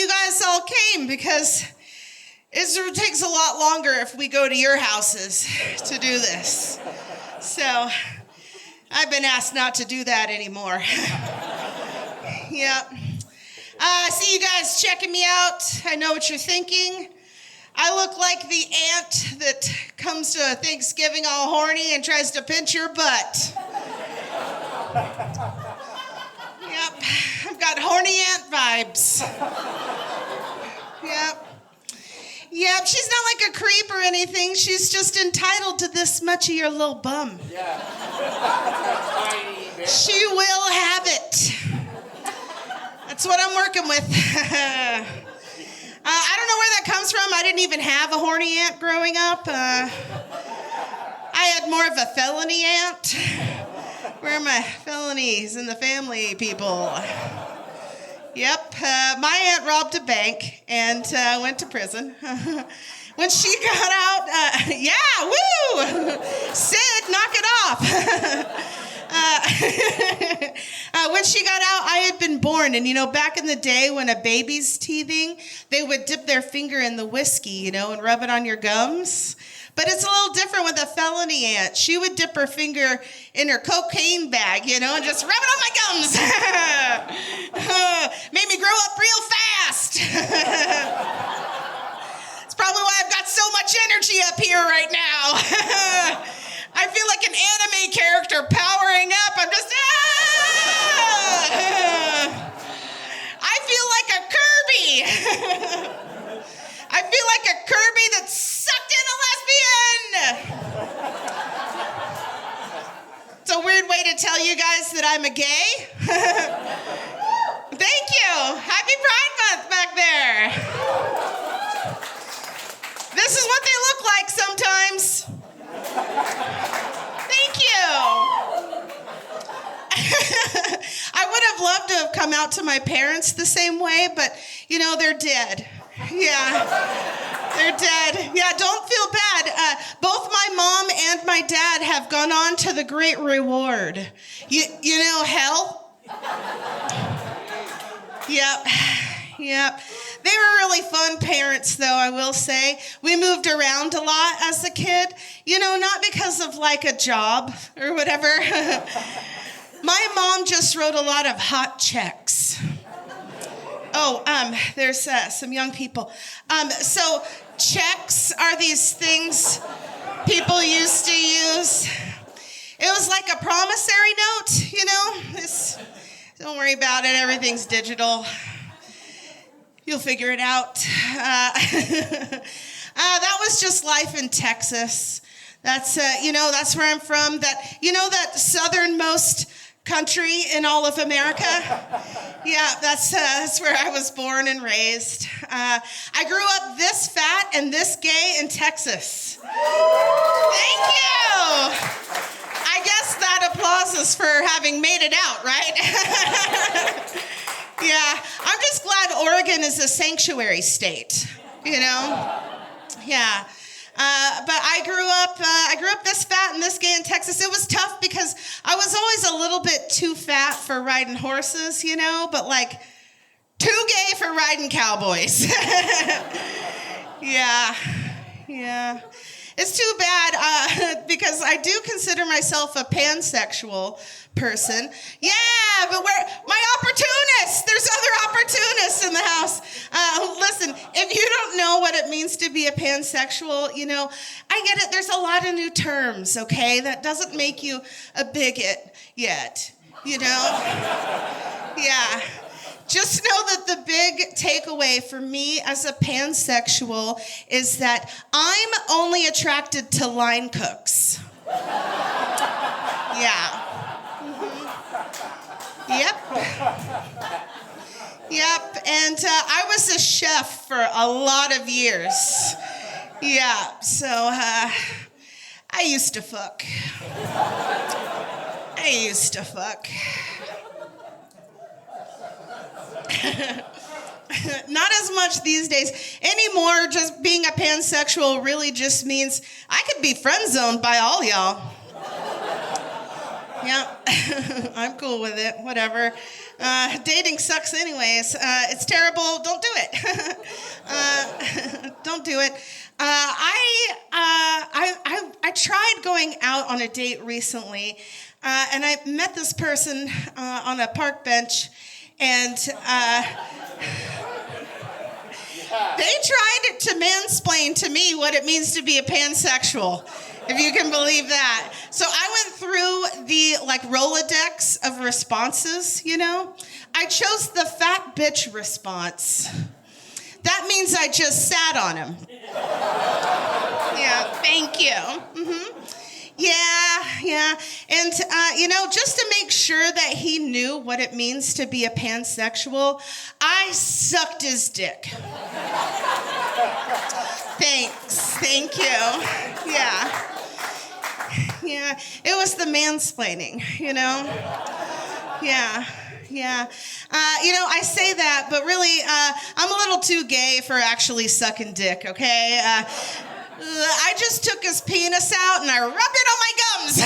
guys all came because it takes a lot longer if we go to your houses to do this. So I've been asked not to do that anymore. Yep. I see you guys checking me out. I know what you're thinking. I look like the aunt that comes to Thanksgiving all horny and tries to pinch your butt. Yep, I've got horny aunt vibes. Yep, she's not like a creep or anything. She's just entitled to this much of your little bum. Yeah. She will have it. That's what I'm working with. I don't know where that comes from. I didn't even have a horny aunt growing up. I had more of a felony aunt. Where are my felonies in the family, people? Yep, my aunt robbed a bank and went to prison. When she got out, yeah, woo! Sid, knock it off. When she got out, I had been born, and back in the day when a baby's teething, they would dip their finger in the whiskey, and rub it on your gums. But it's a little different with a felony aunt. She would dip her finger in her cocaine bag, and just rub it on my gums. Made me grow up real fast. It's probably why I've got so much energy up here right now. I feel like an anime character powering up. I'm just, I feel like a Kirby. I feel like a Kirby that sucked in a lesbian. It's a weird way to tell you guys that I'm a gay. Thank you. Happy Pride Month back there. This is what they look like sometimes. Thank you. I would have loved to have come out to my parents the same way, but, they're dead. Yeah, they're dead. Yeah, don't feel bad. Both my mom and my dad have gone on to the great reward. You know hell? Yep. They were really fun parents, though, I will say. We moved around a lot as a kid, not because of like a job or whatever. My mom just wrote a lot of hot checks. Oh, there's some young people. So checks are these things people used to use. It was like a promissory note, don't worry about it. Everything's digital. You'll figure it out. That was just life in Texas. That's, that's where I'm from. That southernmost country in all of America. Yeah, that's where I was born and raised. I grew up this fat and this gay in Texas. Thank you. I guess that applause is for having made it out, right? Yeah, I'm just glad Oregon is a sanctuary state, Yeah. But I grew up this fat and this gay in Texas. It was tough because I was always a little bit too fat for riding horses, but like too gay for riding cowboys. Yeah. It's too bad because I do consider myself a pansexual person. Yeah, but my opportunists? There's other opportunists in the house. Listen, if you don't know what it means to be a pansexual, I get it. There's a lot of new terms, okay? That doesn't make you a bigot yet, Yeah. Just know that the big takeaway for me as a pansexual is that I'm only attracted to line cooks. Yeah. Yep, and I was a chef for a lot of years. Yeah, so I used to fuck. Not as much these days. Anymore, just being a pansexual really just means I could be friend zoned by all y'all. Yeah, I'm cool with it, whatever. Dating sucks anyways. It's terrible. Don't do it. Don't do it. I tried going out on a date recently, and I met this person on a park bench, and they tried to mansplain to me what it means to be a pansexual, if you can believe that. So I went through the Rolodex of responses, I chose the fat bitch response. That means I just sat on him. Yeah, thank you. Mm-hmm. Yeah. And, just to make sure that he knew what it means to be a pansexual, I sucked his dick. Thank you. Yeah, it was the mansplaining, Yeah. I say that, but really, I'm a little too gay for actually sucking dick, okay? I just took his penis out and I rubbed it on my gums.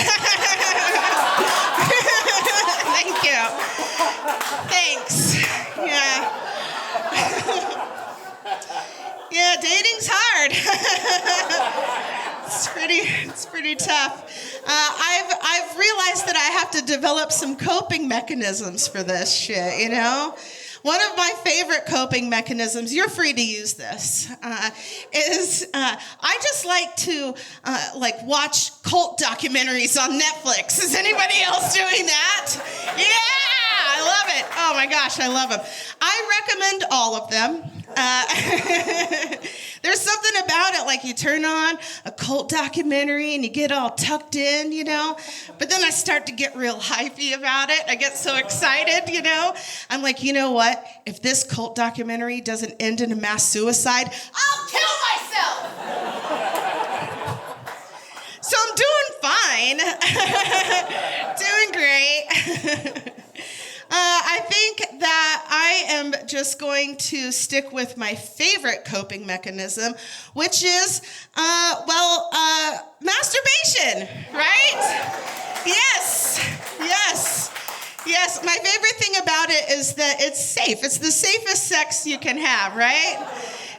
Thank you. Thanks. Yeah, dating's hard. It's pretty tough. I've realized that I have to develop some coping mechanisms for this shit, One of my favorite coping mechanisms, you're free to use this, is I just like to watch cult documentaries on Netflix. Is anybody else doing that? Yeah, I love it. Oh my gosh, I love them. I recommend all of them. There's something about it, you turn on a cult documentary and you get all tucked in, But then I start to get real hypey about it. I get so excited, I'm like, you know what? If this cult documentary doesn't end in a mass suicide, I'll kill myself! So I'm doing fine. Doing great. I think that I am just going to stick with my favorite coping mechanism, which is, masturbation, right? Yes. My favorite thing about it is that it's safe. It's the safest sex you can have, right?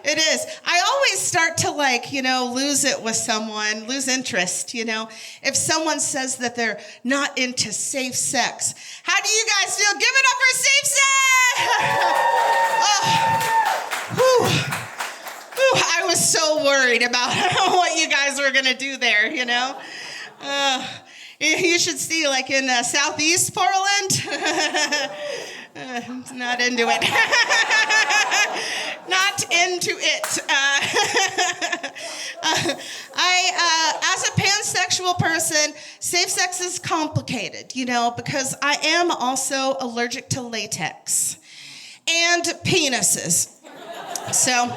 It is. I always start to lose it with someone, lose interest, If someone says that they're not into safe sex, how do you guys feel? Give it up for safe sex! I was so worried about what you guys were going to do there, You should see, in Southeast Portland, not into it. Not into it. As a pansexual person, safe sex is complicated, because I am also allergic to latex and penises. So,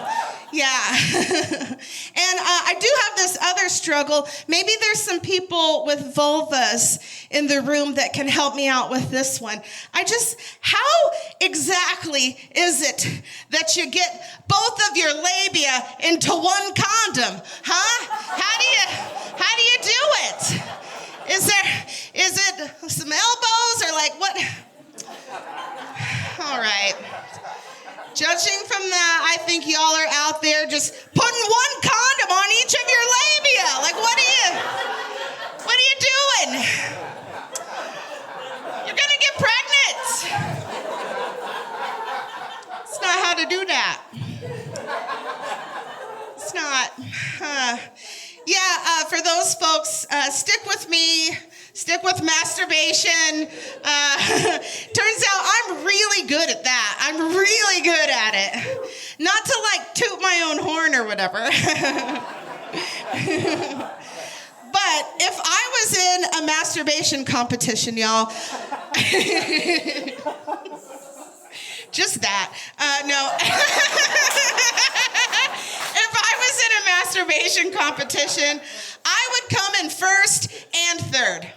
yeah. And I do have this other struggle. Maybe there's some people with vulvas in the room that can help me out with this one. How exactly is it that you get both of your labia into one condom? Huh? How do you do it? Is it some elbows or what? All right. Judging from that, I think y'all are out there just putting one condom on each of your labia. What are you doing? You're gonna get pregnant. It's not how to do that. It's not. For those folks, stick with me. Stick with masturbation. Turns out I'm really good at that. I'm really good at it. Not to toot my own horn or whatever. But if I was in a masturbation competition, y'all, just that. No. If I was in a masturbation competition, I would come in first and third.